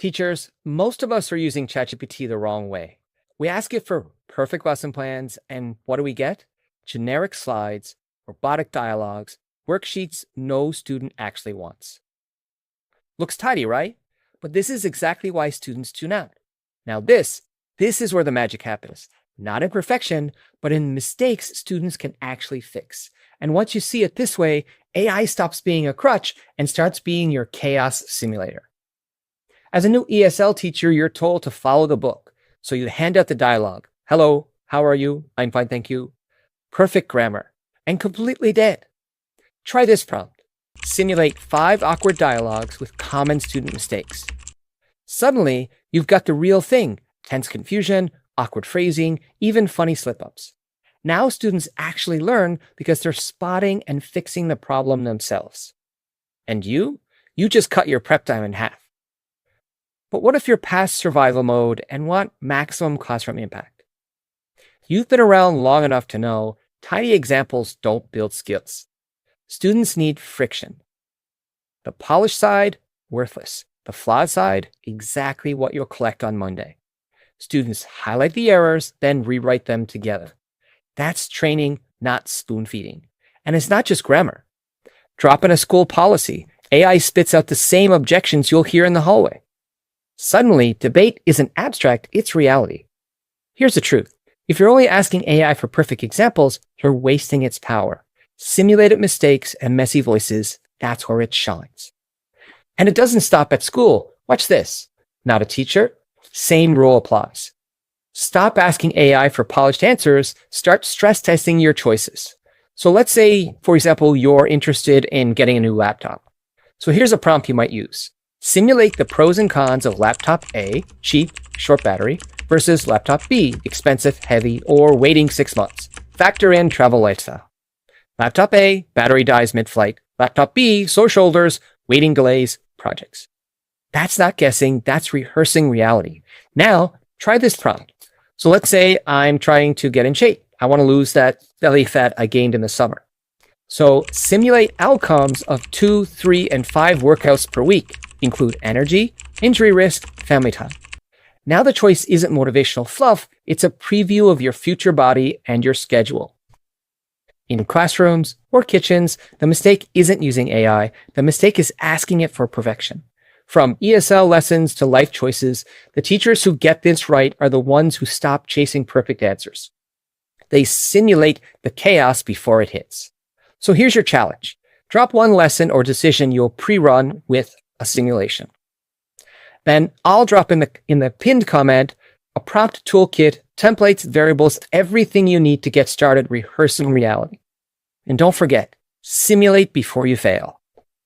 Teachers, most of us are using ChatGPT the wrong way. We ask it for perfect lesson plans, and what do we get? Generic slides, robotic dialogues, worksheets no student actually wants. Looks tidy, right? But this is exactly why students tune out. Now this is where the magic happens. Not in perfection, but in mistakes students can actually fix. And once you see it this way, AI stops being a crutch and starts being your chaos simulator. As a new ESL teacher, you're told to follow the book. So you hand out the dialogue. Hello, how are you? I'm fine, thank you. Perfect grammar. And completely dead. Try this prompt. Simulate 5 awkward dialogues with common student mistakes. Suddenly, you've got the real thing. Tense confusion, awkward phrasing, even funny slip-ups. Now students actually learn because they're spotting and fixing the problem themselves. And you just cut your prep time in half. But what if you're past survival mode and want maximum classroom impact? You've been around long enough to know tiny examples don't build skills. Students need friction. The polished side, worthless. The flawed side, exactly what you'll collect on Monday. Students highlight the errors, then rewrite them together. That's training, not spoon feeding. And it's not just grammar. Drop in a school policy. AI spits out the same objections you'll hear in the hallway. Suddenly, debate isn't abstract, it's reality. Here's the truth. If you're only asking AI for perfect examples, you're wasting its power. Simulated mistakes and messy voices, that's where it shines. And it doesn't stop at school. Watch this. Not a teacher? Same rule applies. Stop asking AI for polished answers, start stress testing your choices. So let's say, for example, you're interested in getting a new laptop. So here's a prompt you might use. Simulate the pros and cons of laptop A, cheap, short battery, versus laptop B, expensive, heavy, or waiting 6 months. Factor in travel lifestyle. Laptop A, battery dies mid-flight. Laptop B, sore shoulders, waiting delays, projects. That's not guessing, that's rehearsing reality. Now, try this prompt. So let's say I'm trying to get in shape. I want to lose that belly fat I gained in the summer. So simulate outcomes of 2, 3, and 5 workouts per week. Include energy, injury risk, family time. Now the choice isn't motivational fluff, it's a preview of your future body and your schedule. In classrooms or kitchens, the mistake isn't using AI, the mistake is asking it for perfection. From ESL lessons to life choices, the teachers who get this right are the ones who stop chasing perfect answers. They simulate the chaos before it hits. So here's your challenge. Drop one lesson or decision you'll pre-run with a simulation. Then I'll drop in the pinned comment a prompt toolkit, templates, variables, everything you need to get started rehearsing reality. And don't forget, simulate before you fail.